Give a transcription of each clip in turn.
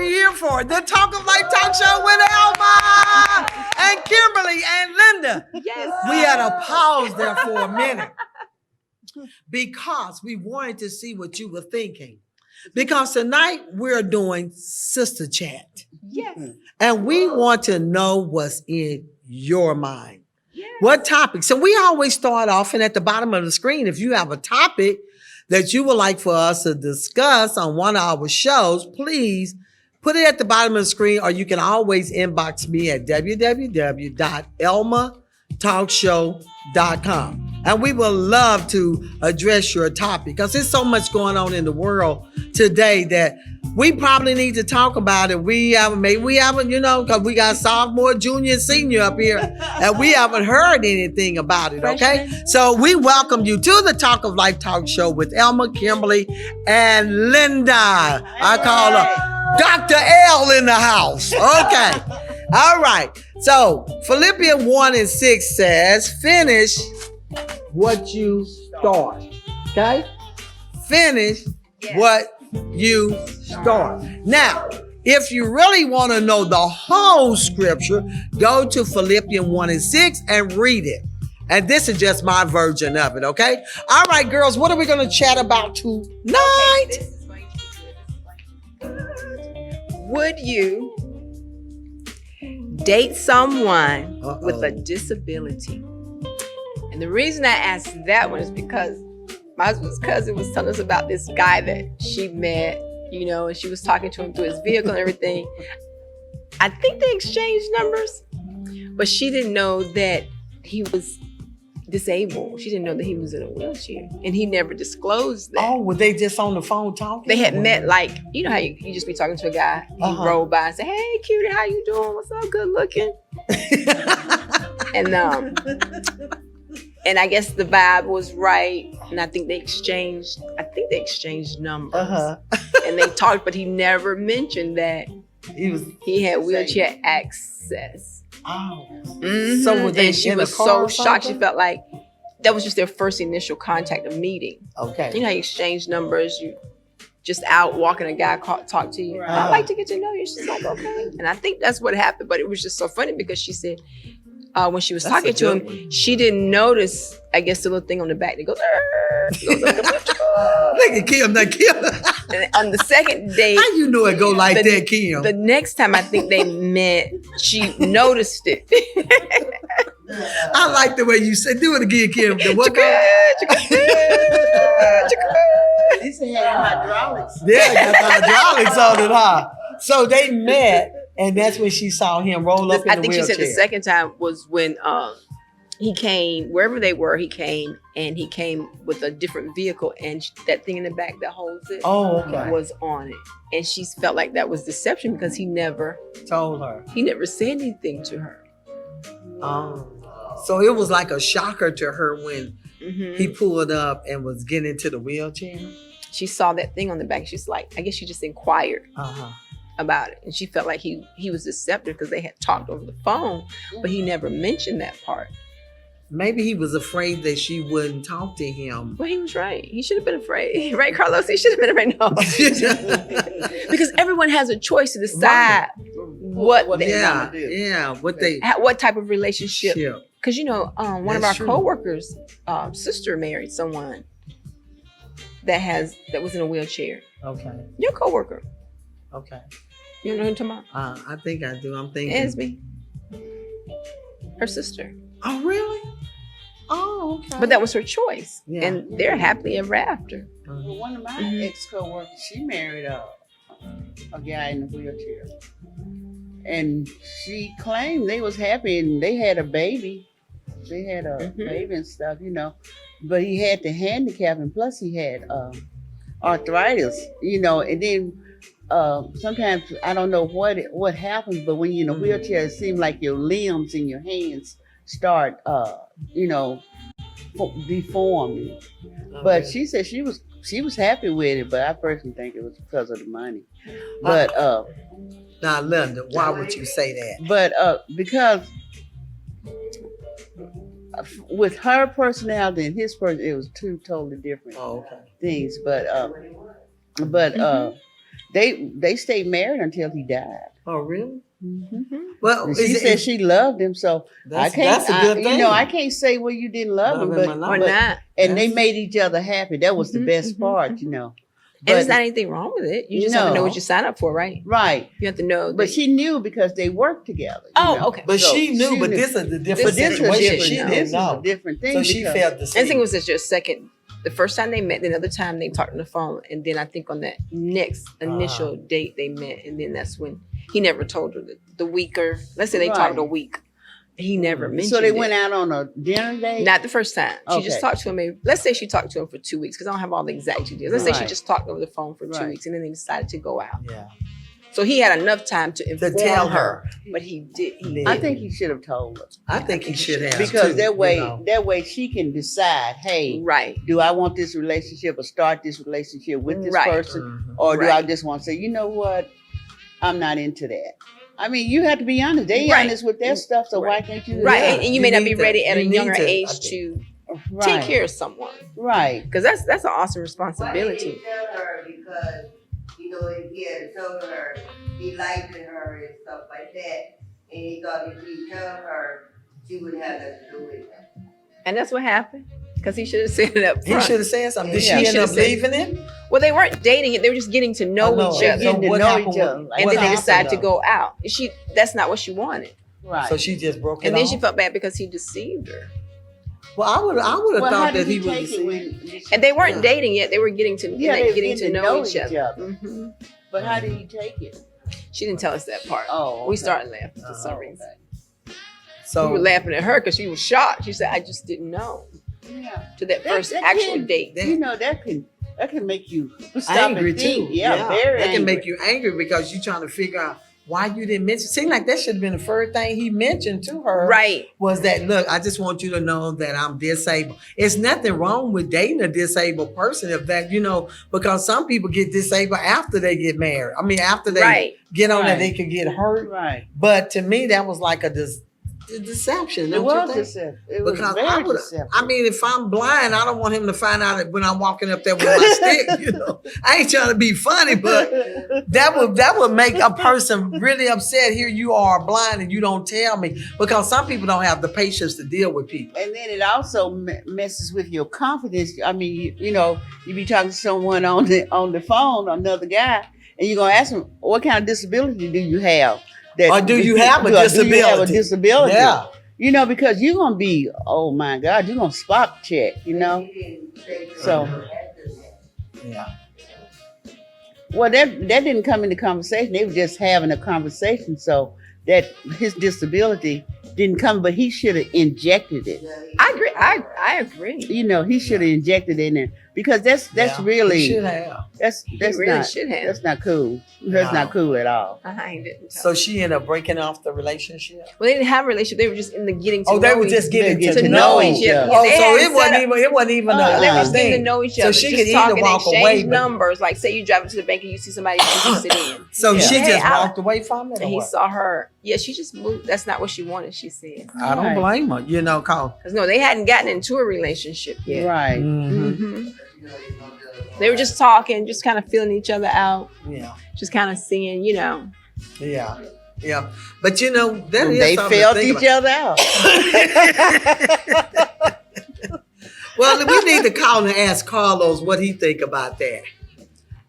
we here for. The Talk of Life Talk Show with Elma and Kimberly and Linda. Yes. We had to pause there for a minute because we wanted to see what you were thinking. Because tonight we're doing Sister Chat. Yes. And we want to know what's in your mind. Yes. What topic? So we always start off, and at the bottom of the screen, if you have a topic that you would like for us to discuss on one of our shows, please put it at the bottom of the screen, or you can always inbox me at www.elmatalkshow.com. And we will love to address your topic because there's so much going on in the world today that we probably need to talk about it. We haven't, because we got sophomore, junior, senior up here, and we haven't heard anything about it, okay? So we welcome you to the Talk of Life Talk Show with Elma, Kimberly, and Linda. I call her Dr. L in the house, okay? All right. So Philippians 1:6 says, finish what you start, okay? Finish what you start. Now, if you really want to know the whole scripture, go to Philippians 1:6 and read it. And this is just my version of it, okay? All right, girls, what are we going to chat about tonight? Okay, this is going to be good. Would you date someone with a disability? And the reason I asked that one is because my husband's cousin was telling us about this guy that she met, and she was talking to him through his vehicle and everything. I think they exchanged numbers, but she didn't know that he was disabled. She didn't know that he was in a wheelchair, and he never disclosed that. Oh, were they just on the phone talking? They had met, like, you know how you just be talking to a guy, he rolled by and say, "Hey, cutie, how you doing? What's up? Good looking." And I guess the vibe was right, and I think they exchanged numbers. And they talked, but he never mentioned that he had wheelchair access. Oh. Mm-hmm. So were they and she in was a car so or shocked. She something? felt like that was just their first initial contact, a meeting. Okay. You know how you exchange numbers, you just out walking, a guy talk to you. I'd like to get to know you. She's like, okay. And I think that's what happened, but it was just so funny because she said, when she was talking to him, she didn't notice, I guess, the little thing on the back that goes, Look at Kim, not Kim. and on the second date, How you know it go like that, Kim? the next time I think they met, she noticed it. I like the way you said, do it again, Kim. The what At least they had hydraulics. Yeah, got the hydraulics on it, huh? So they met, and that's when she saw him roll up in I the think wheelchair. she said the second time was when he came, wherever they were, he came with a different vehicle, and that thing in the back that holds it was on it. And she felt like that was deception because he never told her. He never said anything to her. So it was like a shocker to her when he pulled up and was getting into the wheelchair. She saw that thing on the back. She's like, I guess she just inquired about it. And she felt like he was deceptive because they had talked over the phone, but he never mentioned that part. Maybe he was afraid that she wouldn't talk to him. Well, he was right. He should have been afraid. Right, Carlos? He should have been afraid. No. Because everyone has a choice to decide what they want to do. Yeah, what type of relationship. Because, one of our coworkers' sister married someone that was in a wheelchair. Okay. Your coworker. Okay. You know who I'm talking about? I think I do. I'm thinking. Esme. Her sister. Oh, really? Oh, okay. But that was her choice. Yeah. And they're happily ever after. Well, one of my ex-co-workers, she married a guy in a wheelchair. And she claimed they was happy and they had a baby. They had a baby and stuff, But he had the handicap, and plus he had arthritis, and then sometimes I don't know what happens, but when you're in a wheelchair, it seems like your limbs and your hands start, deforming. Okay. But she said she was happy with it, but I personally think it was because of the money. But now, Linda, why would you say that? But because with her personality and his person, it was two totally different things. But they stayed married until he died. Oh, really? Mm-hmm. Well, And she said she loved him, so I can't. That's a good thing. You know, I can't say well you didn't love him, Love him but, or not. Or but not. and they made each other happy. That was the best part, you know. And there's But- not anything wrong with it. You just have to know No. what you sign up for, right? right. You have to know. But that- she knew because they worked together. you Oh, know. okay. But So she knew. But this is the different But this is a situation. different. She This didn't is know. a different thing. So she because- felt the And I think same. it was just your second. The first time they met, the other time they talked on the phone, and then I think on that next initial date they met, and then that's when he never told her the weaker. Let's say they talked a Right. week. He never mentioned. So they it. went out on a dinner date. Not the first time. She just Okay. talked to him. Maybe, let's say she talked to him for 2 weeks because I don't have all the exact details. Let's say she Right. just talked over the phone for 2 Right. weeks, and then they decided to go out. Yeah. So he had enough time to inform tell her, her. but he did. He I didn't. think he should have told her I think he should have because too, that way, you know. that way she can decide. Hey, Right. do I want this relationship or start this relationship with this Right. person, Mhm. or do I Right. just want to say, you know what, I'm not into that. I mean, you have to be honest. They Right. honest with their stuff, so Right. why can't you? Right. Yeah, And you you may not need be to- ready at a you need younger to, I age think. to Right. take care of someone Right. because that's an awesome Why responsibility. didn't he tell her? Because, you know, if he had told her he liked her and stuff like that, and he thought if he told her, she wouldn't have nothing to do with it. And that's what happened because he should have said it up He front. should have said something. Did Yeah. she He end up should've said- leaving it? Well, they weren't dating it; they were just getting to know I each They're other, getting to what know happened each with- other. Like, and what then they happened, decided to though? go out. That's not what she wanted, right. So she just broke it and then off? she felt bad because he deceived her. Well, I would have well, how thought did that he he would take it have. when? And they weren't Yeah. dating yet; they were getting to Yeah, they were getting to know each other. other. But how did he take it? She didn't tell us that part. Oh, We okay. started laughing for some Oh, reason. okay. So We were laughing at her because she was shocked. She said, "I just didn't know." Yeah. To that That- first that actual can- date. You know that can make you stop angry and think. too. Yeah, very That angry. can make you angry because you're trying to figure out why you didn't mention. Seems like that should have been the first thing he mentioned to her. Right. Was that, look, I just want you to know that I'm disabled. It's nothing wrong with dating a disabled person if that, because some people get disabled after they get married. I mean, after they Right. get on Right. it, they could get hurt. Right. But to me, that was like a deception. It Don't was you think? deceptive. It was Because very I deceptive. mean, if I'm blind, I don't want him to find out when I'm walking up there with my stick. I ain't trying to be funny, but that would make a person really upset. Here you are blind and you don't tell me, because some people don't have the patience to deal with people. And then it also messes with your confidence. I mean, you be talking to someone on the phone, another guy, and you're gonna ask them, "What kind of disability do you have?" Or do you have a Do you have a disability? disability? Yeah. Because you're gonna be, oh my God, you're gonna spot check. He didn't say So- after that. Yeah. Well, that didn't come into conversation. They were just having a conversation, so that his disability didn't come. But he should have injected it. Yeah, he- I agree. I agree. He should have injected it in there because that's Yeah. really He should have. that's He really not should have. that's not cool. That's No. not cool at all. I didn't tell. So she ended up breaking off the relationship. Well, they didn't have a relationship. They were just in the getting to Oh, know they were each- just getting Get to to know know each each other. other. Oh, They so had it wasn't set even it wasn't even Uh-uh. They were a just getting to thing. know each So other. she just could either talk and walk exchange away, but- numbers. Like, say you drive into the bank and you see somebody interested in. So Yeah. she Hey, just I- walked away from it. And or he what? saw her. Yeah, she just moved. That's not what she wanted, she said. I don't Right. blame her. Cause Because no, they hadn't gotten into a relationship yet. Right. mhm, hmm They were just talking, just kind of feeling each other out, yeah, just kind of seeing, yeah. But that is They something felt to think each other out. about. Well, we need to call and ask Carlos what he think about that.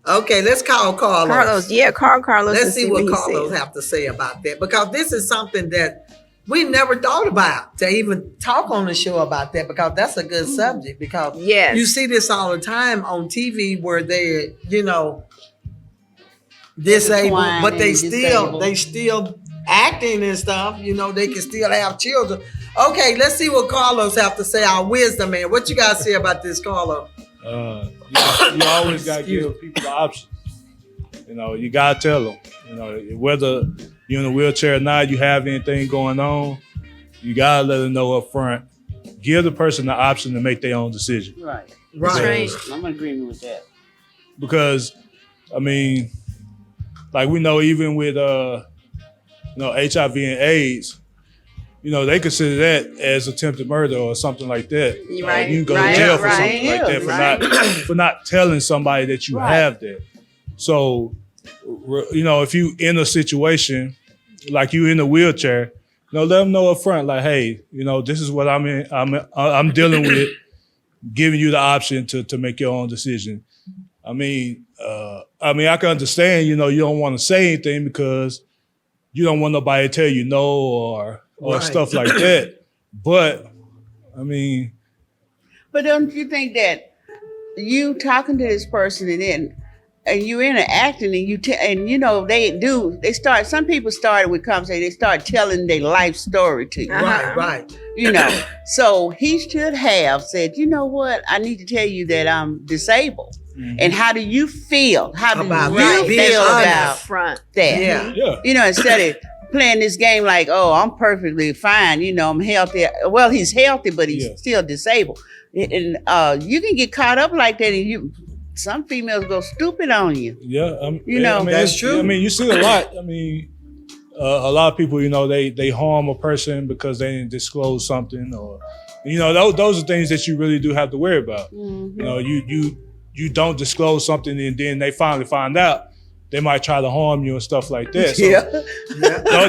Okay, let's call Carlos. Carlos, yeah, Carlos. Let's and see what he Carlos says. have to say about that, because this is something that we never thought about to even talk on the show about that, because that's a good subject. Because Yes. you see this all the time on TV where they're disabled, but they still acting and stuff. They can still have children. Okay, let's see what Carlos have to say. Our wisdom man, what you guys say about this, Carlos? You always got to give people the option. You got to tell them, whether you're in a wheelchair or not, you have anything going on, you got to let them know up front. Give the person the option to make their own decision. Right. Right. I'm in agreement with that. Because, like we know even with, HIV and AIDS, they consider that as attempted murder or something like that. You're right, You can go right, to jail for right. something like that Right. for not telling somebody that you Right. have that. So you know, if you in a situation like you in a wheelchair, you know, let them know up front, like, hey, you know, this is what I'm dealing with, giving you the option to make your own decision. I mean, I can understand, you know, you don't want to say anything because you don't want nobody to tell you no or Right. stuff like that. But I mean, But don't you think that you talking to this person and you interacting and you know some people started with conversation, they start telling their life story to you. Right. You know. So he should have said, you know what, I need to tell you that I'm disabled. Mhm. And how do you feel? How do About you being feel honest. about front. that? Yeah. yeah. You know, instead of playing this game like, oh, I'm perfectly fine, you know, I'm healthy. Well, he's healthy, but he's Yeah. still disabled. And you can get caught up like that, and some females go stupid on you. Yeah, You know, I mean, that's true. I mean, you see a lot. I mean, a lot of people, you know, they harm a person because they didn't disclose something, or you know, those are things that you really do have to worry about. Mhm. You know, you don't disclose something, and then they finally find out, they might try to harm you and stuff like that. So Yeah.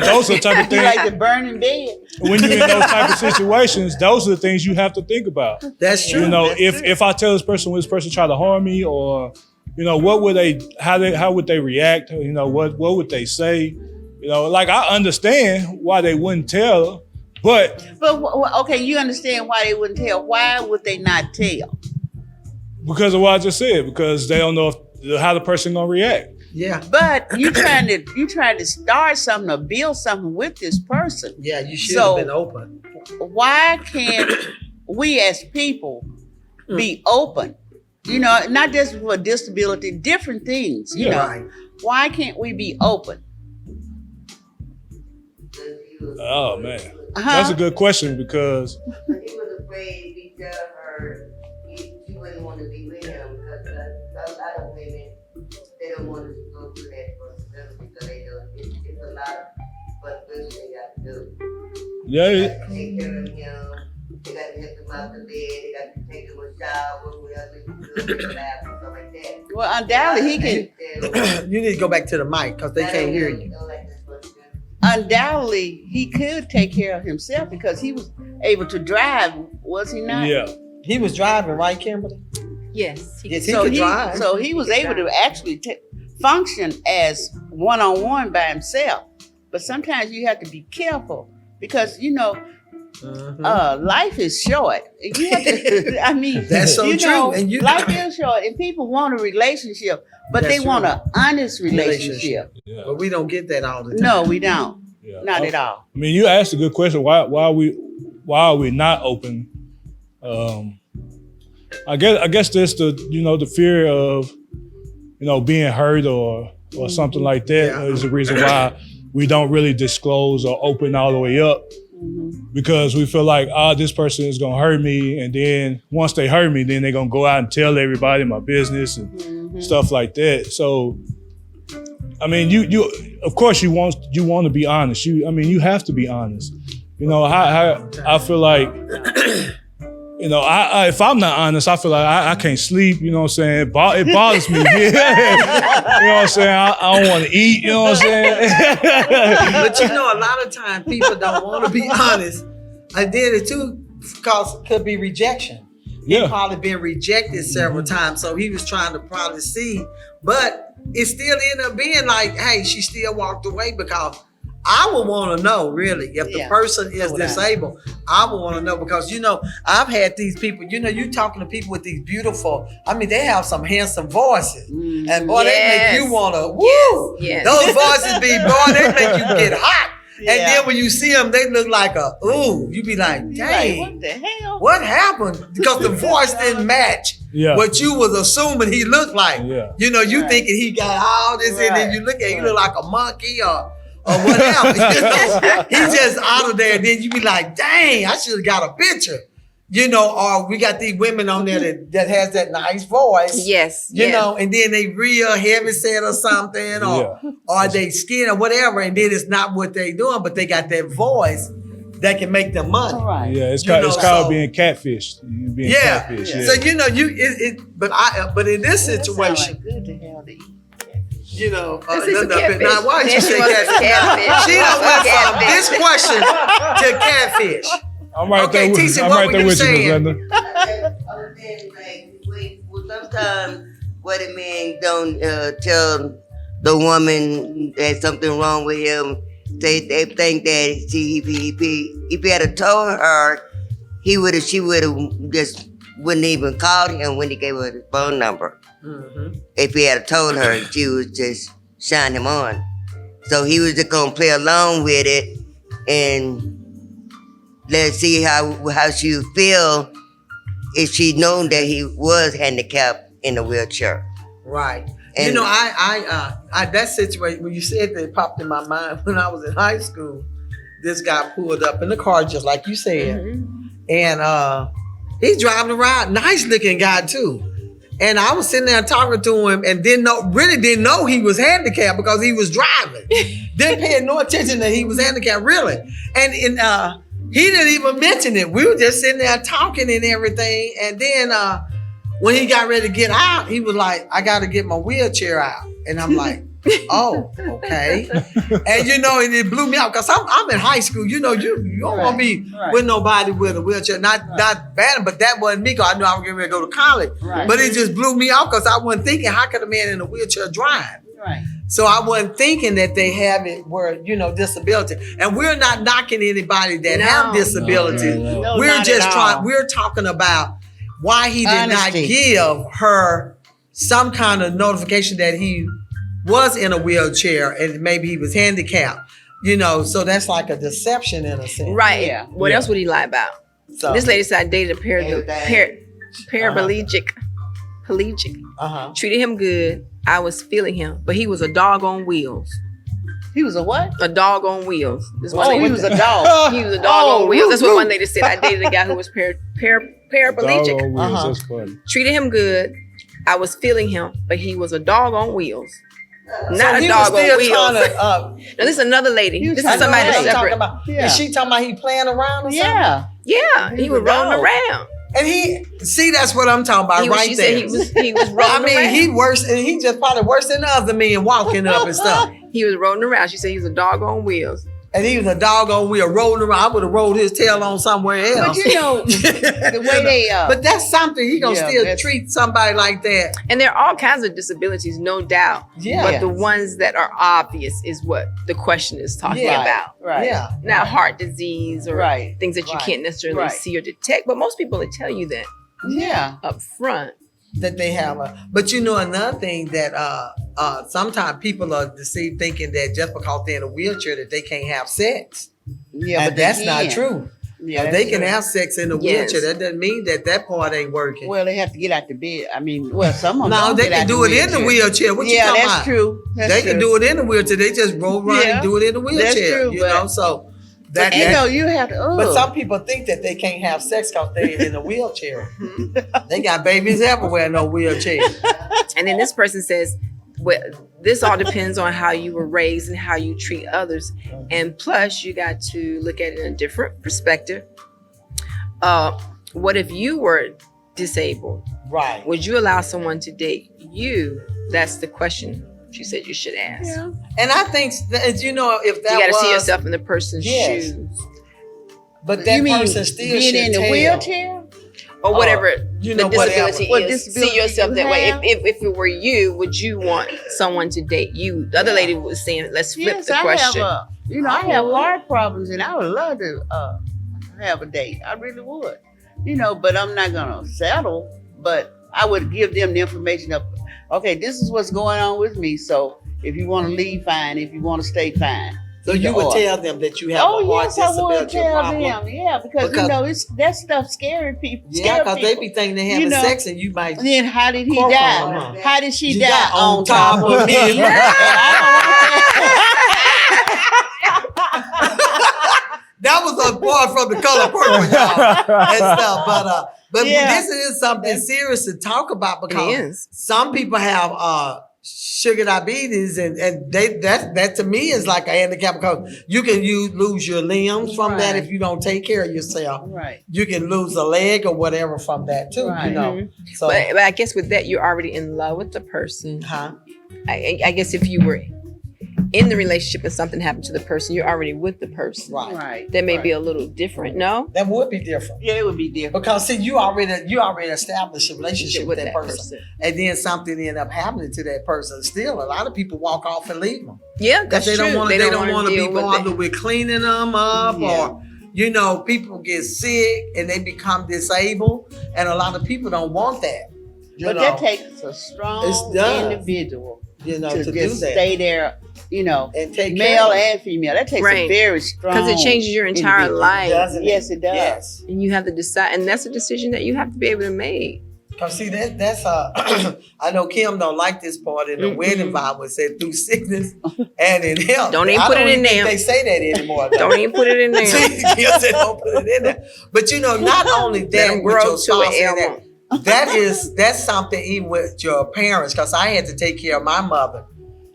those are the type of You things. like the burning bed. When you're in those type of situations, those are the things you have to think about. That's true. You know, That's if I tell this person try to harm me, or you know, what would how would they react? You know, what would they say? You know, like I understand why they wouldn't tell, but Okay, you understand why they wouldn't tell. Why would they not tell? because of what I just said, because they don't know how the person gonna react. Yeah. But you trying to start something or build something with this person. Yeah, you should So- have been open. Why can't we as people be open? You know, not just for disability, different things. You know, Right. why can't we be open? Oh man, Uh-huh. that's a good question because But he was afraid if he tell her she wouldn't want to be with him because a lot of women, they don't want to go through that process because they know it's a lot of responsibility they got to do. yeah, They got to take care of him. They got to help him out the bed. They got to take him a shower, whatever he do, take a bath and stuff like that. Well, undoubtedly he can. You need to go back to the mic because they can't hear you. Undoubtedly he could take care of himself because he was able to drive, was he not? yeah. He was driving, right, Kimberly? Yes. Yes, he So could drive. so he was able to actually function as one-on-one by himself. But sometimes you have to be careful because you know life is short. You have to, I mean, That's so you true. know, And you- life is short, and people want a relationship, but That's they want true. an honest relationship. Yeah. But we don't get that all the time. No, we don't. Yeah. Not at all. I mean, you asked a good question. Why are we not open? I guess that's the fear of being hurt or something like that Yeah. is the reason why we don't really disclose or open all the way up, because we feel like this person is gonna hurt me, and then once they hurt me, then they're gonna go out and tell everybody my business and stuff like that. So I mean, you of course you want to be honest. You have to be honest. I feel like, I if I'm not honest, I feel like I can't sleep. You know what I'm saying? It bothers me. You know what I'm saying? I don't want to eat. You know what I'm saying? But a lot of times people don't want to be honest. I did it too because it could be rejection. He Yeah. probably been rejected several times, so he was trying to probably see. But it still ended up being like, hey, she still walked away because I would want to know, really, if the Yeah. person is So would I. disabled. I would want to know because, I've had these people, you talking to people with these beautiful, they have some handsome voices. And boy, they make you Yes. want to, woo! Yes. Those voices they make you get hot. Yeah. And then when you see them, they look like you be like, You're dang, like, what the hell? what happened? Because the voice didn't match Yeah. what you was assuming he looked like. Yeah. You Right. thinking he got all this, and then Right. you look at you look like a monkey or whatever. He's just out of there. And then you be like, dang, I should have got a picture. Or we got these women on there that has that nice voice. Yes. And then they real heavy set or something, or they skin or whatever, and then it's not what they doing, but they got that voice that can make them money. All right. Yeah, it's You called, know, it's called so- being catfished. You being Yeah. catfished. Yeah. Yeah. So but in this That sound situation, like good to hell to eat. You know, Let's see some catfish. now why did you Then she say wants some catfish? catfish. She done went from Catfish. this question to catfish. I'm right Okay, there. Tisha, I'm what right were there you with you, Miss saying? Linda. I was saying, like, well, sometimes what a man don't tell the woman that something wrong with him, they think that if he had told her, she would have just wouldn't even called him when he gave her his phone number. Mm-hmm. If he had told her, she would just shine him on. So he was just gonna play along with it, and let's see how she would feel if she known that he was handicapped in a wheelchair. Right. And- You know, I that situation when you said that, it popped in my mind when I was in high school. This guy pulled up in the car just like you said, and he's driving around, nice looking guy too. And I was sitting there talking to him and really didn't know he was handicapped because he was driving. Didn't pay no attention that he was handicapped, really. And he didn't even mention it. We were just sitting there talking and everything. And then when he got ready to get out, he was like, I got to get my wheelchair out. And I'm like, oh, okay. And you know, and it blew me out because I'm in high school. You know, you don't want to be with nobody with a wheelchair. Not bad, but that wasn't me because I knew I was getting ready to go to college. Right. But it just blew me out because I wasn't thinking, how could a man in a wheelchair drive? Right. So I wasn't thinking that they have it where, you know, disability. And we're not knocking anybody that have disabilities. No, We're not just at all. we're talking about why he did not Honesty. give her some kind of notification that he was in a wheelchair and maybe he was handicapped. You know, so that's like a deception in a sense. Right. Yeah. What else would he lie about? So, This lady said I dated a paraplegic. Treated him good. I was feeling him, but he was a dog on wheels. He was a what? A dog on wheels. This one Oh, lady- he was a dog. He was a dog on wheels. That's what Roo. one lady said. I dated a guy who was paraplegic. Dog on wheels, Uh-huh. that's funny. Treated him good. I was feeling him, but he was a dog on wheels. so Not he a was dog on still wheels. trying to, Now this is another lady. He was This trying is to somebody relate. I'm talking separate. about, Yeah. is she talking about he playing around or something? Yeah. Yeah, he was a rolling dog. around. And that's what I'm talking about She there. said he was rolling I mean, around. he worse, and he just probably worse than the other men walking up and stuff. He was rolling around. She said he was a dog on wheels. And he was a dog on wheel rolling around. I would have rolled his tail on somewhere But else. you know, the way they But that's something. He gonna Yeah, still that's- treat somebody like that. And there are all kinds of disabilities, no doubt. Yeah. But the ones that are obvious is what the question is talking Yeah. about. right. Yeah. Not heart disease or Right. things that you Right. can't necessarily Right. see or detect. But most people will tell you that Yeah. up front. That they have but you know another thing that sometimes people are deceived thinking that just because they're in a wheelchair that they can't have sex. Yeah, And but that's they not can. true. Yeah, They that's can true. have sex in a Yes. wheelchair. That doesn't mean that part ain't working. Well, they have to get out the bed. I mean, well, some of them no, don't they get can out do it in the wheelchair. What you Yeah, talking that's about? true. That's They true. can do it in the wheelchair. They just roll around Yeah, and do it in the wheelchair. true, you but- know, so that, You that- know, you have to. but some people think that they can't have sex because they're in a wheelchair. They got babies everywhere in no wheelchair. And then this person says, well, this all depends on how you were raised and how you treat others. And plus, you got to look at it in a different perspective. What if you were disabled? Right. Would you allow someone to date you? That's the question she said you should ask. Yeah. And I think that, you know, if that You got to was, see yourself in the person's Yes. shoes but that You mean person still being should in the tell. wheelchair? or whatever You the know, whatever. disability What is. disability See yourself you that way. have? If it were you, would you want someone to date you? The other lady was saying, let's flip Yes, the question. I have heart problems, and I would love to have a date. I really would. You know, but I'm not gonna settle. But I would give them the information of, okay, this is what's going on with me. So if you want to leave, fine. If you want to stay, fine. So you Either would or. tell them that you have Oh a heart yes, I would disability tell problem. them. Yeah, because you know it's that stuff scaring people. Yeah, Scare because they people. be thinking they having You know. sex and you might. And then how did he Cork die? on them, huh? How did she You die got on top of me? And That was a part from the Color Purple, y'all, and stuff. But Yeah. this is something serious to talk about It because is. some people have sugar diabetes, and that to me is like a handicap because you can lose your limbs from that if you don't take care of yourself. Right. You can lose a leg or whatever from that too. Right. You know. Mhm. So, But I guess with that, you're already in love with the person. huh? I guess if you were in the relationship and something happened to the person, you're already with the person. Right. Right. That may be right. a little different, no? That would be different. Yeah, it would be different. Because see, you already established a relationship with that person. person. And then something end up happening to that person. Still, a lot of people walk off and leave them Yeah, because that's they don't true. want to. They don't want to be deal with bothered it. with cleaning them up, Yeah. or people get sick and they become disabled, and a lot of people don't want that. But that takes a strong It does. individual to to do just that stay there, and take male care of and female. That takes Right. a very strong. Because it changes your entire individual. life. Doesn't it? Yes, it does. Yes. And you have to decide, and that's a decision that you have to be able to make. Cause see that's I know Kim don't like this part in the Mm-mm. wedding vow. It said through sickness and in health. Don't even I put it don't in even think there. They say that anymore. though. Don't even put it in there. Kim said don't put it in there. But not only Let that, them with grow your to spouse an and that's something even with your parents. Cause I had to take care of my mother,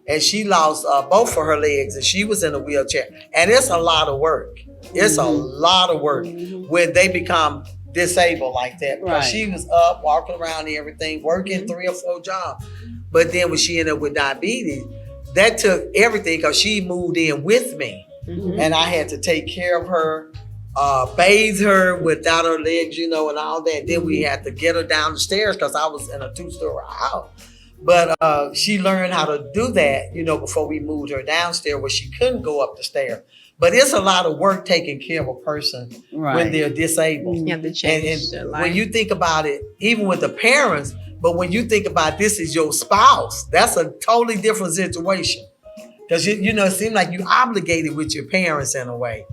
and she lost both of her legs, and she was in a wheelchair. And it's a lot of work. It's a lot of work when they become disabled like that. Because Right. she was up, walking around and everything, working 3 or 4 jobs. But then when she ended up with diabetes, that took everything because she moved in with me. Mhm. And I had to take care of her, bathe her without her legs, and all that. Then we had to get her down the stairs because I was in a 2-story house. But she learned how to do that, before we moved her downstairs where she couldn't go up the stairs. But it's a lot of work taking care of a person Right. when they're disabled. You have to And, change their life. when you think about it, even with the parents, but when you think about this is your spouse, that's a totally different situation. Because it seems like you're obligated with your parents in a way.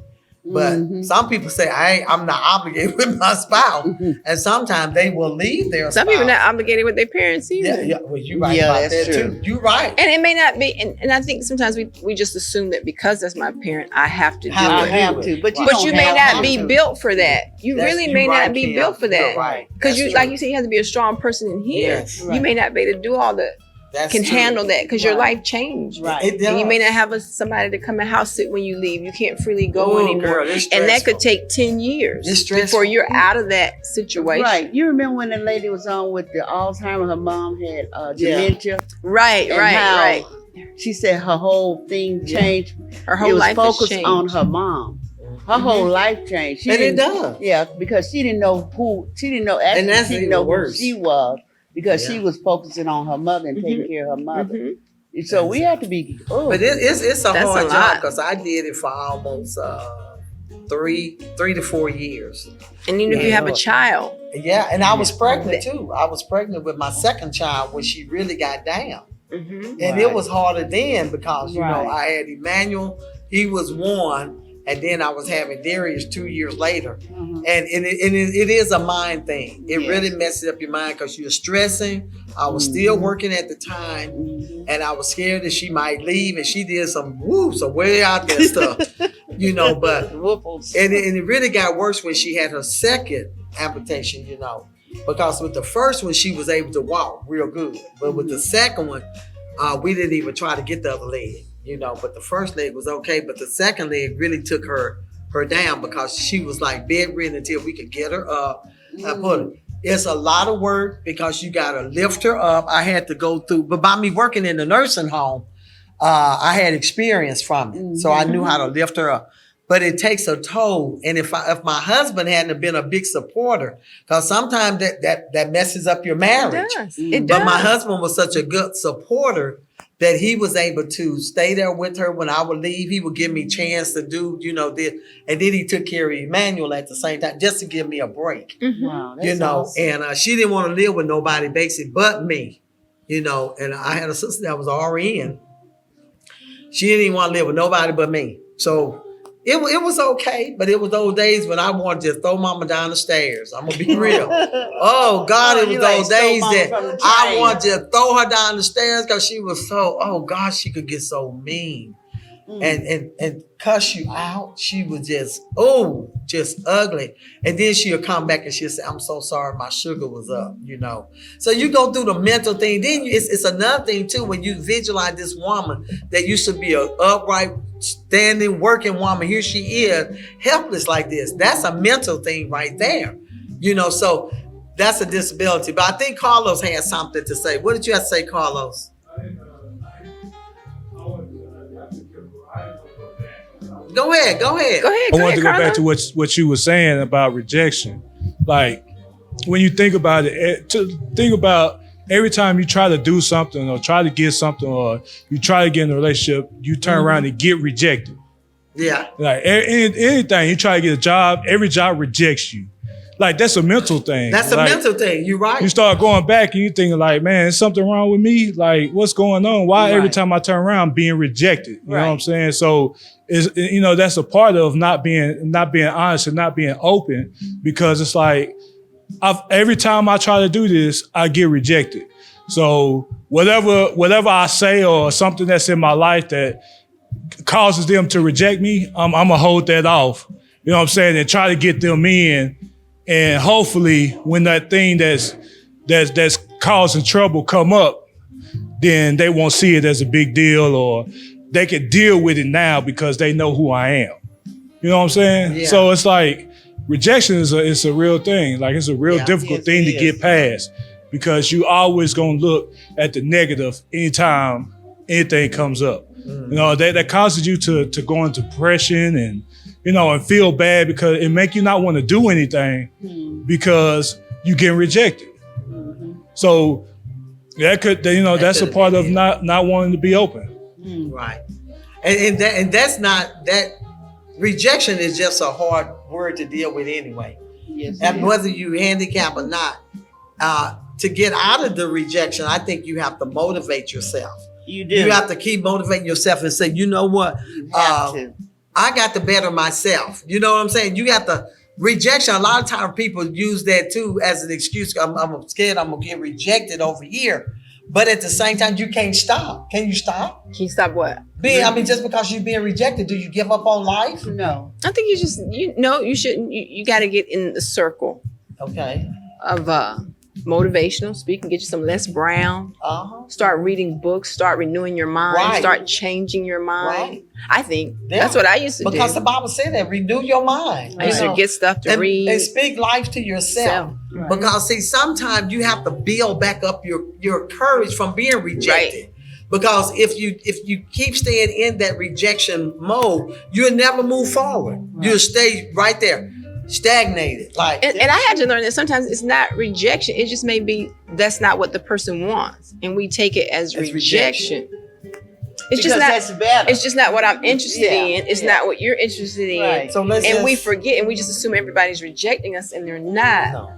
But some people say, I'm not obligated with my spouse. And sometimes they will leave their Some spouse. people not obligated with their parents either. Yeah, well, you're right Yeah, about that's that true. too. You're right. And it may not be, and I think sometimes we just assume that because that's my parent, I have to do Have I to it. have to, but you But don't you may have not be to. built for that. You That's- really you may right, not be Kim. built for You're that. right. Because That's like true. you said, you have to be a strong person in here. Yes. You may not be able to do all the That's can true. handle that because your Right. life changed. Right. It does. And you may not have somebody to come and house sit when you leave. You can't freely go Ooh, anymore. girl, it's And that could stressful. take 10 years It's stressful. before you're out of that situation. Right. You remember when the lady was on with the Alzheimer? Her mom had dementia. Right, And right, how right. She said her whole thing changed. Her whole It was life has focused changed. on her mom. Her whole life changed. She And it didn't- does. Yeah, because she didn't know who. She didn't know. Actually, And that's she didn't even know who worse. she was because Yeah. she was focusing on her mother and taking care of her mother. Mhm. So we have to be. Oh, But it's a That's hard a job lot. because I did it for almost 3 to 4 years. And even if you Yeah. have a child, Yeah, and I was pregnant too. I was pregnant with my second child when she really got down. mhm. And it was harder then because, Right. I had Emmanuel, he was 1, and then I was having Darius 2 years later. mhm. And it is a mind thing. It Yes. really messes up your mind because you're stressing. I was still working at the time, Mhm. and I was scared that she might leave, and she did some way out there stuff, but Whooples. and it really got worse when she had her second amputation, because with the first one she was able to walk real good, but with the second one, we didn't even try to get the other leg, but the first leg was okay, but the second leg really took her down because she was like bedridden until we could get her up. I put her. It's a lot of work because you got to lift her up. I had to go through, but by me working in the nursing home, I had experience from it, so I knew how to lift her up. But it takes a toll, and if my husband hadn't been a big supporter, because sometimes that messes up your marriage. It does. It But does. my husband was such a good supporter that he was able to stay there with her when I would leave. He would give me a chance to do, this. And then he took care of Emmanuel at the same time just to give me a break, Mhm. Wow, that's awesome. And she didn't want to live with nobody basically but me, and I had a sister that was RN. She didn't even want to live with nobody but me. So it was okay, but it was those days when I wanted to throw mama down the stairs. I'm going to be real. Oh, God, it was you like those stole days mama that from the I train. wanted to throw her down the stairs because she was so, oh, God, she could get so mean. and cuss you out. She was just ugly. And then she'll come back and she'll say, I'm so sorry, my sugar was up, So you go through the mental thing. Then it's another thing too, when you visualize this woman that used to be a upright, standing, working woman. Here she is, helpless like this. That's a mental thing right there. So that's a disability. But I think Carlos had something to say. What did you have to say, Carlos? Go ahead. I wanted to go back to what you were saying about rejection. Like, when you think about it, think about every time you try to do something or try to get something or you try to get in a relationship, you turn around and get rejected. Yeah. Like, anything, you try to get a job, every job rejects you. Like, that's a mental thing. That's a mental thing. You're right. You start going back and you thinking like, man, is something wrong with me? Like, what's going on? Why every time I turn around, I'm being rejected? You know what I'm saying? So that's a part of not being honest and not being open, because it's like, every time I try to do this, I get rejected. So whatever I say or something that's in my life that causes them to reject me, I'm gonna hold that off. You know what I'm saying? And try to get them in. And hopefully when that thing that's causing trouble come up, then they won't see it as a big deal, or they can deal with it now because they know who I am. You know what I'm saying? Yeah. So it's like rejection is a real thing. Like, it's a real difficult thing to get past, because you always gonna look at the negative anytime anything comes up. That causes you to go into depression and and feel bad, because it make you not want to do anything because you get rejected. So that could, that's a part of not wanting to be open. Right. And that's not, that rejection is just a hard word to deal with anyway. Yes. And whether you handicap or not, to get out of the rejection, I think you have to motivate yourself. You do. You have to keep motivating yourself and say, you know what? You have to. I got to better myself. You know what I'm saying? You got to, rejection, a lot of times people use that too as an excuse. I'm scared I'm going to get rejected over here. But at the same time, you can't stop. Can you stop? Can you stop what? Just because you're being rejected, do you give up on life? No. I think you shouldn't. You got to get in the circle. Okay. Of motivational speaking, get you some Les Brown. Start reading books, start renewing your mind, start changing your mind. Right. I think that's what I used to do. Because the Bible said that, renew your mind. I used to get stuff to read. And speak life to yourself. Right. Because see, sometimes you have to build back up your courage from being rejected. Right. Because if you keep staying in that rejection mode, you'll never move forward. Right. You'll stay right there, stagnated. And I had to learn that sometimes it's not rejection. It just may be that's not what the person wants, and we take it as rejection. It's just not. That's better. It's just not what I'm interested in. It's not what you're interested in. Right. So we forget, and we just assume everybody's rejecting us, and they're not. No.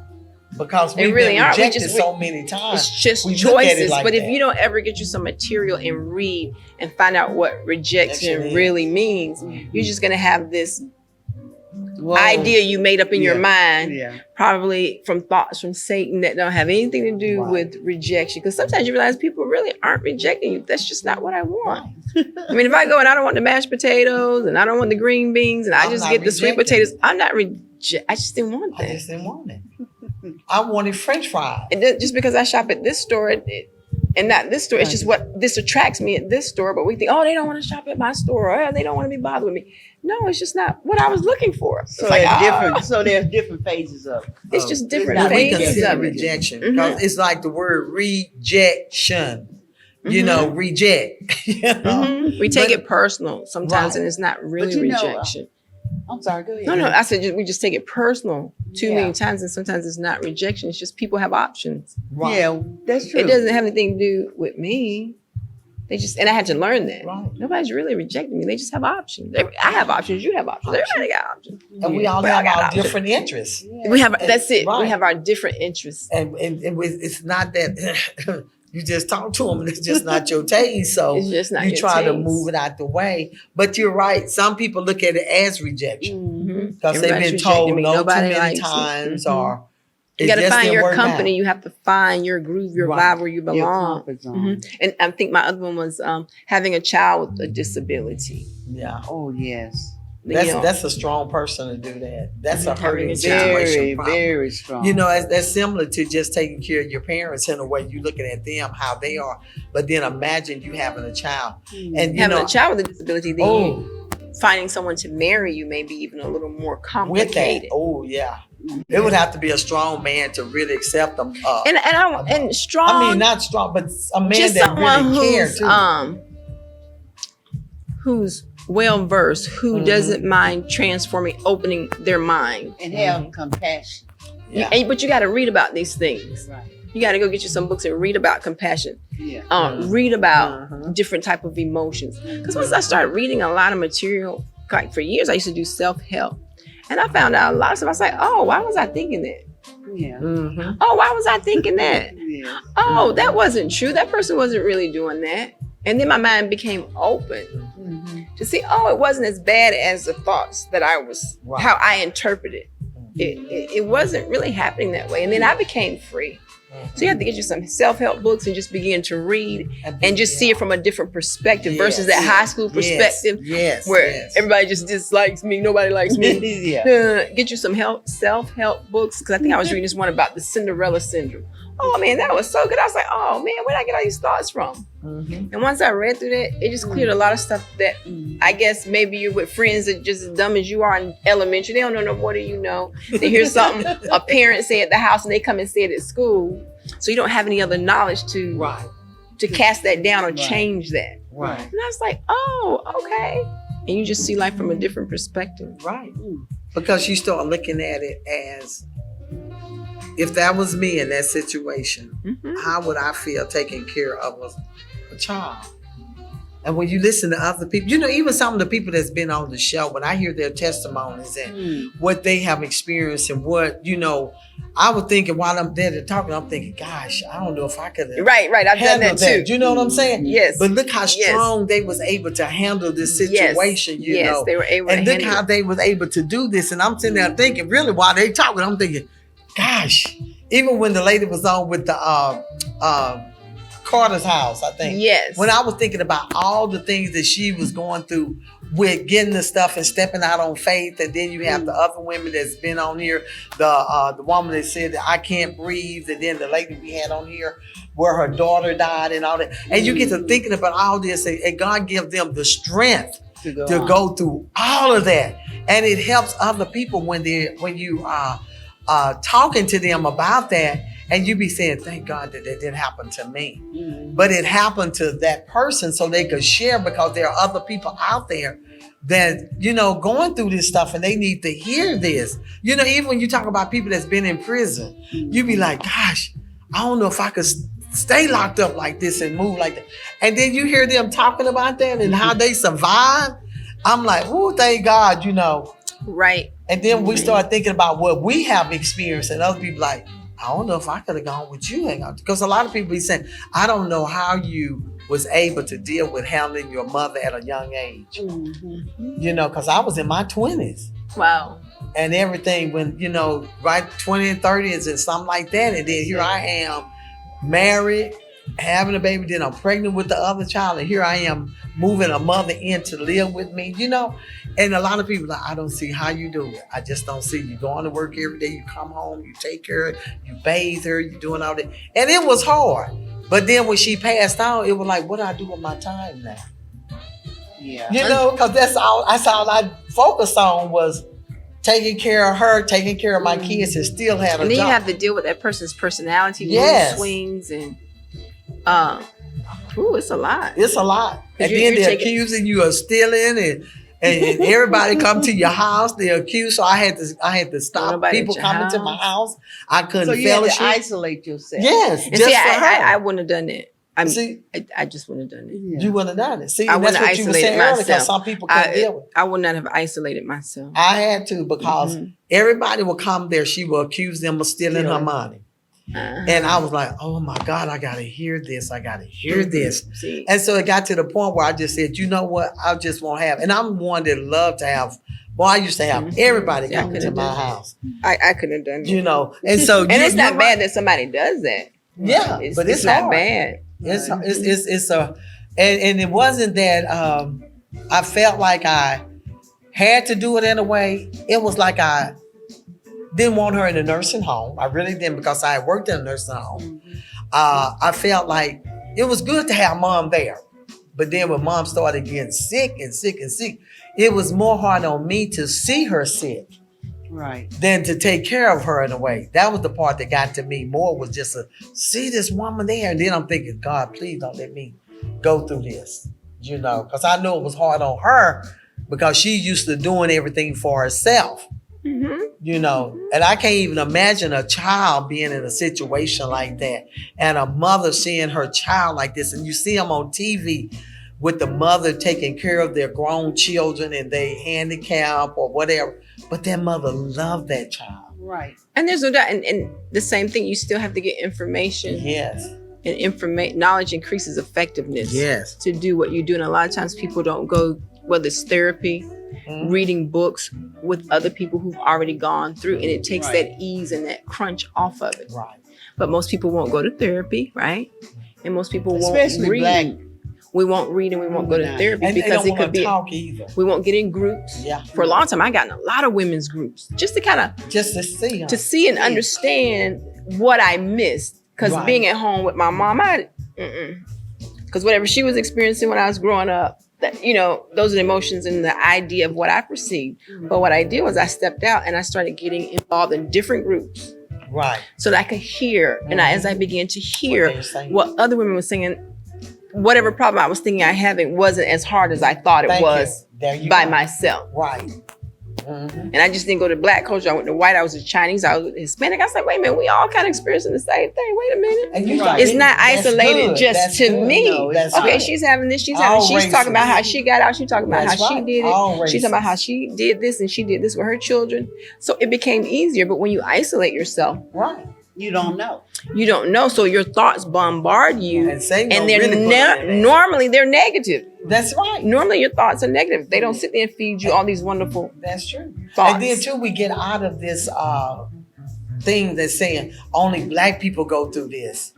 Because we've been rejected so many times. It's just choices. But if you don't ever get you some material and read and find out what rejection really means, you're just going to have this idea you made up in your mind, probably from thoughts from Satan that don't have anything to do with rejection. Because sometimes you realize people really aren't rejecting you. That's just not what I want. I mean, if I go and I don't want the mashed potatoes and I don't want the green beans and I just get the sweet potatoes, I'm not I just didn't want that. I just didn't want it. I wanted French fries. And just because I shop at this store and not this store, it's just what this attracts me at this store. But we think, they don't want to shop at my store, or they don't want to be bothered with me. No, it's just not what I was looking for. So there's different phases of. It's just different phases of rejection. Because it's like the word rejection. You know, reject. We take it personal sometimes, and it's not really rejection. I'm sorry, go ahead. No, I said we just take it personal too many times, and sometimes it's not rejection. It's just people have options. Right. Yeah, that's true. It doesn't have anything to do with me. And I had to learn that. Right. Nobody's really rejecting me. They just have options. I have options. You have options. Everybody got options. And we all have our different interests. Yeah. We have. That's it. Right. We have our different interests. And it's not that you just talk to them and it's just not your taste. So it's just not you try to move it out the way. But you're right. Some people look at it as rejection because they've been told no too many times or You It got to just find didn't your work company. out. You have to find your groove, your Right. vibe where you Your belong. comfort zone. And I think my other one was having a child with a disability. Yeah. Oh yes. That's a strong person to do that. That's a Mhm. Having hurting a child. situation. Very, problem. very strong. You know, that's similar to just taking care of your parents in a way. You looking at them how they are, but then imagine you having a child, and you Having know, a child with a disability, then oh, finding someone to marry you may be even a little more with complicated. that, oh yeah, it would have to be a strong man to really accept them. And strong. I mean, not strong, but a man just that someone really cares too. Who's well versed, who doesn't mind transforming, opening their mind. and have compassion. Yeah. But you got to read about these things. Right. You got to go get you some books and read about compassion. Yeah. Read about different type of emotions. Because once I started reading a lot of material, like for years, I used to do self-help. And I found out a lot of stuff. I was like, oh, why was I thinking that? Yeah. Oh, why was I thinking that? Yeah. Oh, that wasn't true. That person wasn't really doing that. And then my mind became open to see, oh, it wasn't as bad as the thoughts that I was, Right. how I interpreted. It wasn't really happening that way. And then I became free. So you have to get you some self-help books and just begin to read and just see it from a different perspective versus that high school perspective where everybody just dislikes me, nobody likes me. Yeah. Get you some self-help books, because I think I was reading this one about the Cinderella syndrome. Oh man, that was so good. I was like, oh man, where did I get all these thoughts from? And once I read through that, it just cleared a lot of stuff that I guess maybe you're with friends that just as dumb as you are in elementary. They don't know no more than you know. They hear something a parent say at the house and they come and say it at school. So you don't have any other knowledge to cast that down or change that. Right. And I was like, oh, okay. And you just see life from a different perspective. Right. Because you start looking at it as, if that was me in that situation, how would I feel taking care of a child? And when you listen to other people, you know, even some of the people that's been on the show, when I hear their testimonies and what they have experienced and what, you know, I was thinking while I'm there talking, I'm thinking, gosh, I don't know if I could have Right. I've done that too. You know what I'm saying? Yes. But look how strong they was able to handle this situation, you know. They were able and to look handle how they was able to do this. And I'm sitting there thinking, really, while they talking, I'm thinking, gosh, even when the lady was on with the Carter's house, I think. Yes. When I was thinking about all the things that she was going through with getting the stuff and stepping out on faith, and then you have the other women that's been on here, the woman that said that I can't breathe, and then the lady we had on here where her daughter died and all that. And you get to thinking about all this, and God gives them the strength to go through all of that. And it helps other people when you are talking to them about that, and you be saying, thank God that didn't happen to me. But it happened to that person so they could share, because there are other people out there that, you know, going through this stuff and they need to hear this. You know, even when you talk about people that's been in prison, you be like, gosh, I don't know if I could stay locked up like this and move like that. And then you hear them talking about that and how they survive. I'm like, oh, thank God, you know. Right. And then we start thinking about what we have experienced, and other people like, I don't know if I could have gone with you. Because a lot of people be saying, I don't know how you was able to deal with handling your mother at a young age. You know, because I was in my 20s. Wow. And everything when, you know, right 20 and 30s and something like that. And then here I am married, having a baby, then I'm pregnant with the other child, and here I am moving a mother in to live with me, you know. And a lot of people are like, I don't see how you do it. I just don't see you going to work every day, you come home, you take care of her, you bathe her, you doing all that. And it was hard. But then when she passed on, it was like, what do I do with my time now? Yeah. You know, because that's all I focused on was taking care of her, taking care of my kids, and still had a job. And then you have to deal with that person's personality, mood swings, and it's a lot. It's a lot. And You're then they're accusing you of stealing, and everybody come to your house, they're accused. So I had to stop people coming to my house. I couldn't fellowship. So you had to isolate yourself. Yes, and just see, for her. I wouldn't have done that. I just wouldn't have done it. Yeah. You wouldn't have done it. See, I and that's wouldn't what have you were saying isolated earlier, because myself. some people couldn't deal with it. I would not have isolated myself. I had to, because everybody will come there. She will accuse them of stealing her money. And I was like, oh my God, I got to hear this. I got to hear this. See? And so it got to the point where I just said, you know what? I just won't have. And I'm one that love to have Well, I used to have everybody Yeah, I coming to could've my done that. house, I couldn't have done it. you know. And so, And it's not bad that somebody does that. Yeah, but it's not hard. bad. It's a, and it wasn't that I felt like I had to do it in a way. It was like I didn't want her in a nursing home. I really didn't, because I had worked in a nursing home. I felt like it was good to have mom there. But then when mom started getting sick and sick and sick, it was more hard on me to see her sick Right. than to take care of her in a way. That was the part that got to me more, was just to see this woman there. And then I'm thinking, God, please don't let me go through this, you know, because I knew it was hard on her because she used to doing everything for herself. You know, and I can't even imagine a child being in a situation like that, and a mother seeing her child like this. And you see them on TV with the mother taking care of their grown children and they handicap or whatever, but that mother loved that child. Right. And there's no doubt, and the same thing, you still have to get information. Yes. And knowledge increases effectiveness. Yes. To do what you do. And a lot of times people don't go, whether it's therapy, reading books with other people w'ho've already gone through, and it takes that ease and that crunch off of it. Right. But most people won't go to therapy, right? And most people Especially won't read. black. We won't read and we won't go to therapy And they because don't it could want to be. talk either. We won't get in groups. Yeah. For a long time, I got in a lot of women's groups just to kind of Just to see her. to see and understand what I missed. Because Right. being at home with my mom, because whatever she was experiencing when I was growing up, that, you know, those are the emotions and the idea of what I perceived. But what I did was I stepped out and I started getting involved in different groups Right. so that I could hear. And as I began to hear they're saying. what other women were saying, whatever problem I was thinking I having wasn't as hard as I thought it Thank was you. There you by go. myself. Right. And I just didn't go to black culture. I went to white. I was a Chinese. I was Hispanic. I was like, wait a minute, we all kind of experiencing the same thing. Wait a minute. And you Right. It's not that's isolated good. just That's to good. me. No, it's Okay, not. she's having this. She's All having. She's talking about races. how she got out. She's talking about That's how she right. did All it. She's talking about how races. she did this and she did this with her children. So it became easier. But when you isolate yourself, Right. You don't know. you don't know. So your thoughts bombard you, And Satan and don't they're really put it in there. normally they're negative. That's right. Normally your thoughts are negative. They don't sit there and feed you all these wonderful That's true. thoughts. And then too, we get out of this thing that's saying only black people go through this.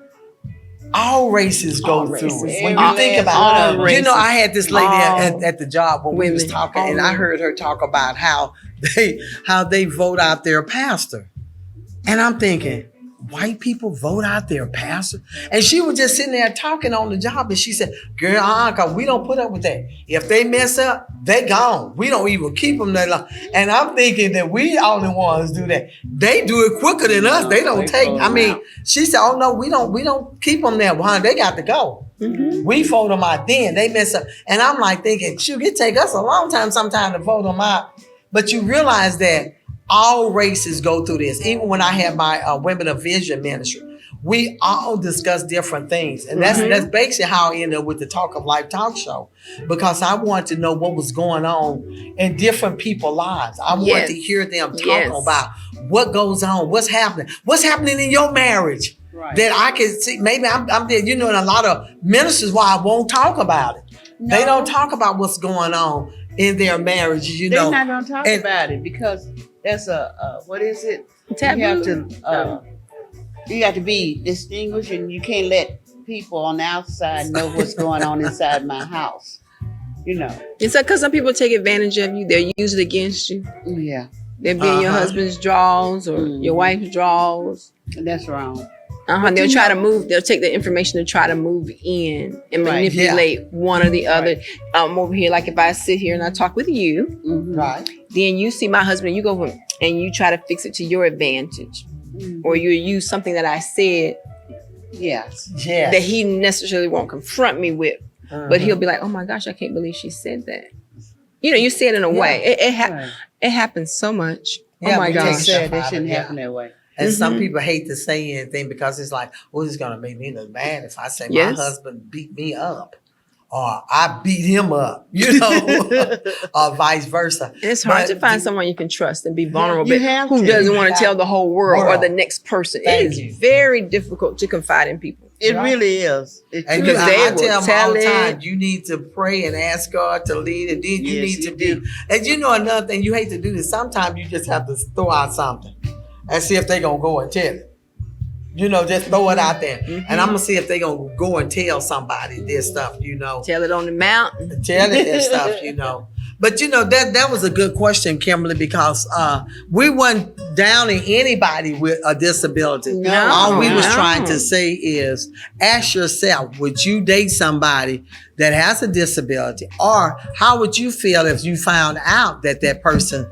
All races go All through races. it. When Every you think last about one it, of you know, them. I had this lady All at the job when we was women. talking, All and I women. heard her talk about how they vote out their pastor, and I'm thinking, white people vote out their pastor? And she was just sitting there talking on the job, and she said, girl, cause we don't put up with that. If they mess up, they gone. We don't even keep them that long. And I'm thinking that we only ones do that. They do it quicker than us. They don't They take, vote I mean, out. she said, oh no, we don't keep them there behind. They got to go. We vote them out then. They mess up. And I'm like thinking, shoot, it take us a long time sometimes to vote them out. But you realize that all races go through this. Even when I had my Women of Vision ministry, we all discuss different things. And that's basically how I ended up with the Talk of Life talk show, because I wanted to know what was going on in different people's lives. I wanted to hear them talk about what goes on, what's happening in your marriage. Right. That I can see. Maybe I'm there, you know, and a lot of ministers why I won't talk about it. No. They don't talk about what's going on in their marriages, you They're know. not going to talk and- about it because that's what is it? Taboo. You have to you have to be distinguished, and you can't let people on the outside know what's going on inside my house. You know. It's because some people take advantage of you. They'll use it against you. Yeah, They'll be in your Uh-huh. husband's drawers or your wife's drawers. that's wrong. They'll try to move. They'll take the information to try to move in and Right. manipulate one or the other. Over here, like if I sit here and I talk with you, Mhm. Right. then you see my husband, you go and you try to fix it to your advantage, Mhm. or you use something that I said Yes. Yeah. that he necessarily won't confront me with, but he'll be like, "Oh my gosh, I can't believe she said that." You know, you say it in a way. Right. It happens so much. Yeah, oh my we They take gosh. stuff said they out shouldn't of- happen that way. And some Mhm. people hate to say anything because it's like, oh, it's gonna make me look bad if I say Yes. my husband beat me up, or I beat him up, you know, or vice versa. And it's hard But to find the- someone you can trust and be vulnerable, you but have who to. doesn't You want to have tell the whole world or world. the next person. Thank It is you. very difficult to confide in people. It Right. really is. And Because they I will tell them tell all the time, it. you need to pray and ask God to lead, and then you Yes, need to you be. do. And you know another thing, you hate to do this. Sometimes you just have to throw out something and see if they gonna go and tell it. You know, just throw it out there, and I'm gonna see if they gonna go and tell somebody this stuff. You know, Tell it on the mountain. tell it and stuff. You know. But you know that was a good question, Kimberly, because we weren't downing anybody with a disability. No, All we was no. trying to say is, ask yourself, would you date somebody that has a disability, or how would you feel if you found out that that person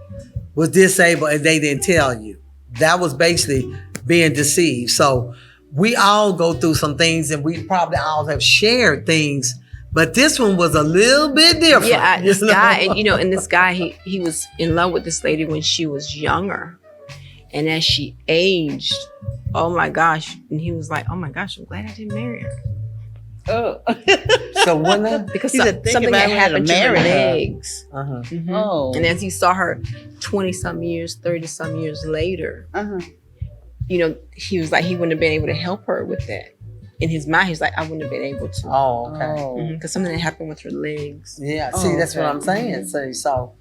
was disabled and they didn't tell you? That was basically being deceived. So we all go through some things, and we probably all have shared things. But this one was a little bit different. Yeah, this you know? guy, and this guy, he was in love with this lady when she was younger, and as she aged, oh my gosh, and he was like, oh my gosh, I'm glad I didn't marry her Oh. So when that, because He said, think something about had having happened to to her marry her. legs. uh-huh. Mhm. Oh. And as he saw her 20-some years, 30-some years later, Uh-huh. he was like, he wouldn't have been able to help her with that. In his mind, he's like, I wouldn't have been able to. Oh, okay. Oh. Because something had happened with her legs. Yeah, Oh, see, that's what okay. I'm saying. See, so.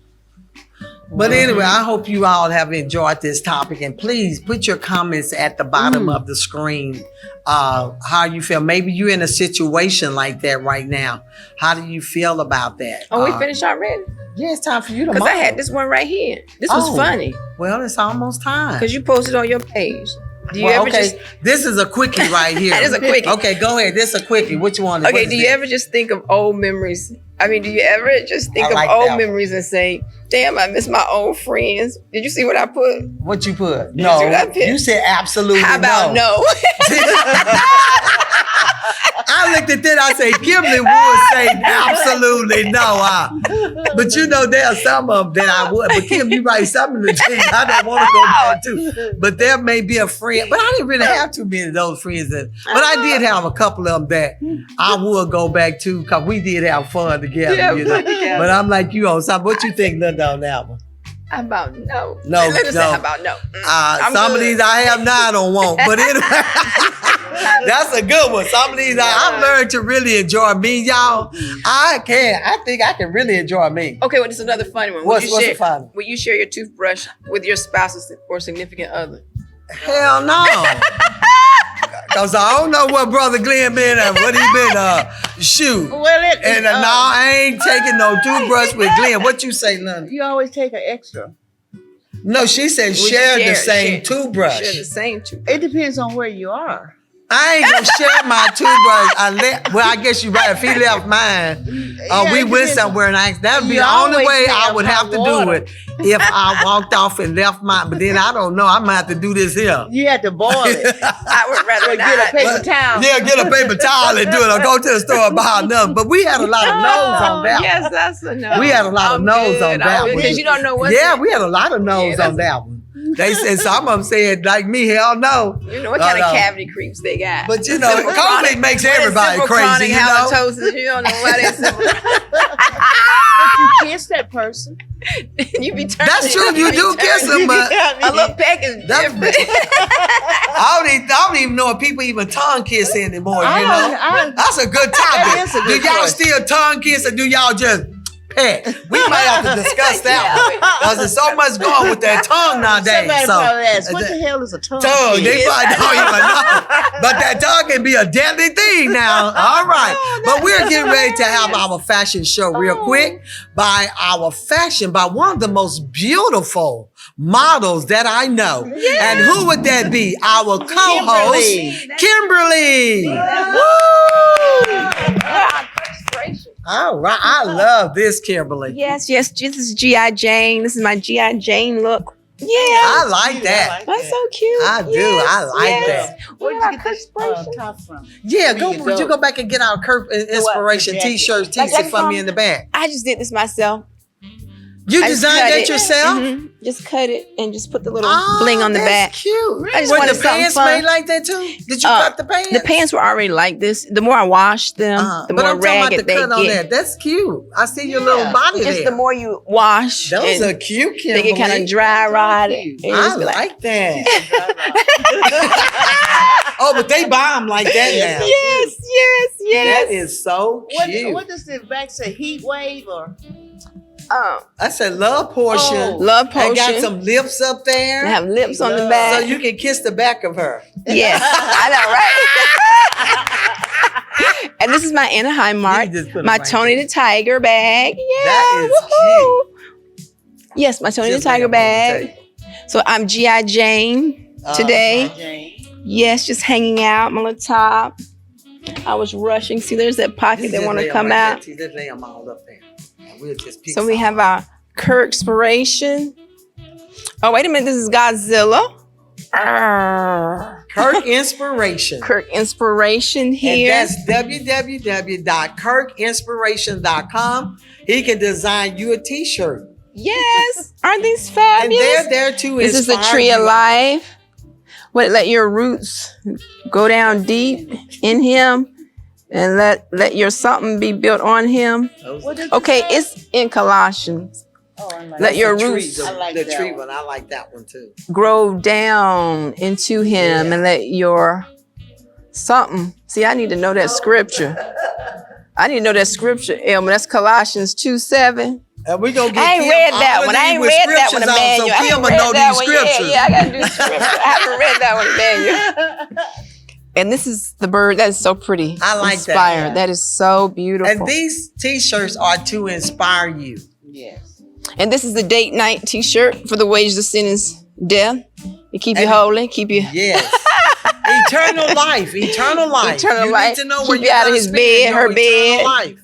But anyway, I hope you all have enjoyed this topic, and please put your comments at the bottom of the screen. How you feel? Maybe you're in a situation like that right now. How do you feel about that? Oh, we finished already? Yeah, it's time for you to. Because I model. had this one right here. This was Oh. funny. Well, it's almost time. Because you posted on your page. Do you Well, ever okay, just this is a quickie right here. That is a quickie. Okay, go ahead. This is a quickie. Which one? Okay, what is do you it? ever just think of old memories? I mean, do you ever just think I of like old that one. memories and say, damn, I miss my old friends? Did you see what I put? What you put? you No, see what I picked? you said absolutely. How about no? I looked at that. I say Kimberly would say absolutely no. But you know, there are some of them that I would. But Kim, you write something to things I don't want to go back to. But there may be a friend. But I didn't really have too many of those friends. But I did have a couple of them that I would go back to because we did have fun together. Yeah, you know? fun together. But I'm like you on something. What you think, Linda, on that one? How about no? No, Let us say no. how about no? I'm Some of good. these I have now, I don't want. But anyway, that's a good one. Some of these I've learned to really enjoy me, y'all. I think I can really enjoy me. Okay, well, this is another funny one. What's the fun? Will you share your toothbrush with your spouse or significant other? Hell no. Cause I don't know what Brother Glenn been at, what he been shoot. Well, And no, I ain't taking no toothbrush with Glenn. What you say, Linda? you always take an extra. No, she said We share the same share toothbrush. the same toothbrush. It depends on where you are. I ain't gonna share my toothbrush. Well, I guess you right. If he left mine, Yeah, we it went depends. somewhere, and that would be You the only always way I have would have hot to do water. it if I walked off and left mine. But then I don't know. I might have to do this here. You have to boil it. I would rather Or not. get a paper But- towel. Yeah, get a paper towel and do it, or go to the store and buy another. But we had a lot of no's on that. Yes, that's a no. We had a lot of no's on that one. Because you don't know what. Yeah, we had a lot of no's Yeah, on that one. They said some of them said like me, hell no. You know what kind But, of cavity creeps they got. But you know, Simple COVID chronic- makes what is everybody simple crazy. chronic You know. halitosis? You don't know what it's. But you kiss that person. You be turning. That's true. You do kiss them, but A little peck is That's- different. I don't even know if people even tongue kiss anymore. You know, that's a good topic. That is a good do y'all question. still tongue kiss, or do y'all just peck? We might have to discuss that one because there's so much going with that tongue nowadays. Somebody So probably asked, what the hell is a tongue? tongue, they kiss? probably don't even know. But that tongue can be a deadly thing now. All right, but we're getting ready to have our fashion show real quick by one of the most beautiful models that I know. And who would that be? Our co-host, Kimberly. Woo! All right, I love this, Kimberly. Yes, this is G.I. Jane. This is my G.I. Jane look. Yeah. I like that. That's so cute. I do. Yes, I like yes. that. Where did Yeah, you get this inspiration. top from? Yeah, Where you would you go back and get our Kurt inspiration The jacket. t-shirts, Like t-shirt that from me from- in the back. I just did this myself. You I just designed cut that it. yourself? Mhm. Just cut it and just put the little Oh, bling on the back. that's cute. I just Were wanted the something pants fun. made like that too? Did you cut the pants? The pants were already like this. The more I wash them, the but more I'm talking about ragged the they cut on get. that. That's cute. I see your little body Just there. the more you wash, Those and are cute, they Kimberly. get kind of dry rotted. cute. And I just be like that. Oh, but they buy them like that now. Yes. That is so cute. What does the back say? Heat wave or? That's a love portion. Oh. Love I potion. got some lips up there. They have lips on the Love. back. So you can kiss the back of her. Yes, I know, right? And this is my Anaheim mark, You just put it my right Tony the Tiger bag. Yeah, That is woohoo. Yes, my Tony Just the Tiger lay 'em on the bag. So I'm G.I. Jane today. Jane. Yes, just hanging out, my little top. I was rushing. See, there's that pocket that want to come out. Just lay them all up there. And we'll just pick So we some. have our Kirk inspiration. Oh, wait a minute. This is Godzilla. Kirk Inspiration. Kirk inspiration And here. that's www.kirkinspiration.com. He can design you a t-shirt. Yes. Aren't these And fabulous? they're there to This is the inspire tree of you. life. What, let your roots go down deep in him and let your something be built on him. What does it Okay, say? it's in Colossians. Oh, I like Let that. your The tree, roots the, I like the that tree one. one. I like that one too. grow down into him Yeah. and let your something. See, I need to know that scripture. I need to know that scripture, Elma. That's Colossians 2:7. And we're going to get I ain't Kim read all that of one. I these ain't with read that one, scriptures on, Emmanuel. I So haven't Kim will read know that these one. scriptures. Yeah, I gotta do scripture. I haven't read that one, Emmanuel. And this is the bird. That is so pretty. I like that. Inspired. That is so beautiful. And these t-shirts are to inspire you. Yes. And this is the date night T-shirt for the wages of sin is death. To keep you And- holy, keep you. Yes. Eternal life. Eternal life. Eternal you life. need to know Keep where you you're out of gonna his spend bed, your her eternal bed. life.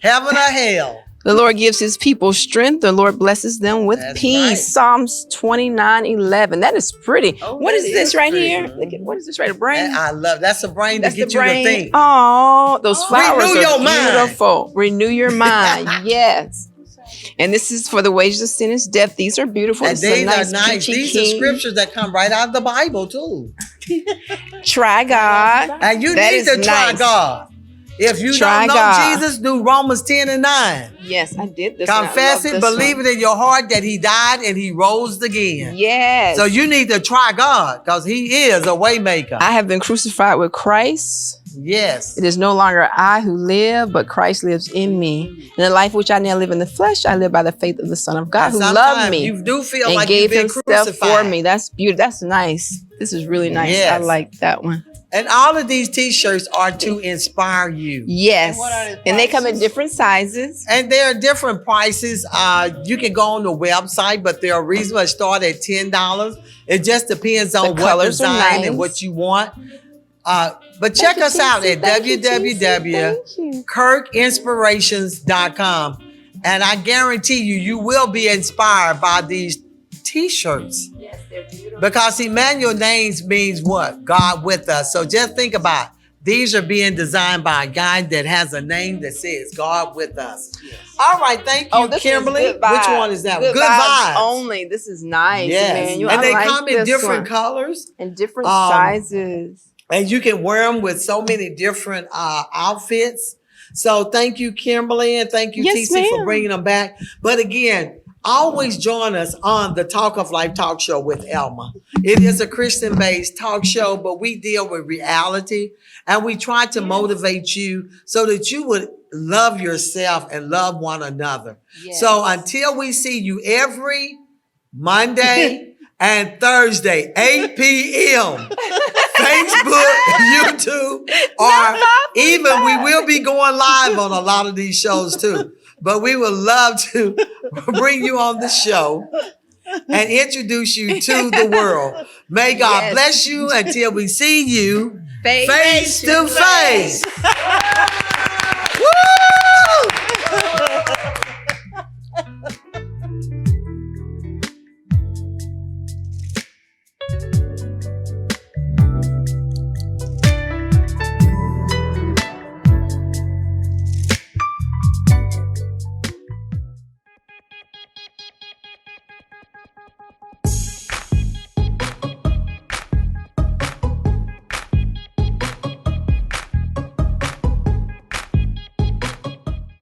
Heaven or hell. The Lord gives his people strength. The Lord blesses them with That's peace. right. Psalms 29:11. That is pretty. Oh, What that is this is right pretty. here? Look at what is this right? A brain? I love that's a brain That's to get the you brain. to think. Oh, those flowers Renew are your mind. beautiful. Renew your mind. Yes. And this is for the wages of sin is death. These are beautiful. And This is a these nice are nice. peachy These king. are scriptures that come right out of the Bible too. Try God. And you That need is to try nice. God. If you Try don't know God. Jesus, do Romans 10:9. Yes, I did this. and I Confess love it, this believe one. it in your heart that he died and he rose again. Yes. So you need to try God because he is a way maker. I have been crucified with Christ. Yes. It is no longer I who live, but Christ lives in me. In the life which I now live in the flesh, I live by the faith of the Son of God And who loved sometimes me You do feel and like gave you've been himself crucified. for me. That's beautiful. That's nice. This is really nice. Yes. I like that one. And all of these t-shirts are to inspire you. Yes. And what are the And they come in prices? different sizes. And there are different prices. You can go on the website, but they are reasonable. Start at $10. It just depends on what colors are design nice. and what you want. But check us out at www.kirkinspirations.com. And I guarantee you, you will be inspired by these t-shirts. Yes, they're beautiful. Because Emmanuel names means what? God with us. So just think about it. These are being designed by a guy that has a name that says God with us. All right, thank you, this Kimberly. is good vibes. Which one is that? Good, vibes only. This is nice, Yes. Emmanuel. And I they like come in this different one. colors. And different Um, sizes. And you can wear them with so many different outfits. So thank you, Kimberly, and thank you, Yes, TC, for ma'am. bringing them back. But again, always join us on the Talk of Life talk show with Elma. It is a Christian-based talk show, but we deal with reality, and we try to motivate you so that you would love yourself and love one another. Yes. So until we see you every Monday and Thursday, 8 p.m., Facebook, YouTube, or even we will be going live on a lot of these shows too. But we would love to bring you on the show and introduce you to the world. May God Yes. bless you until we see you Face face to face.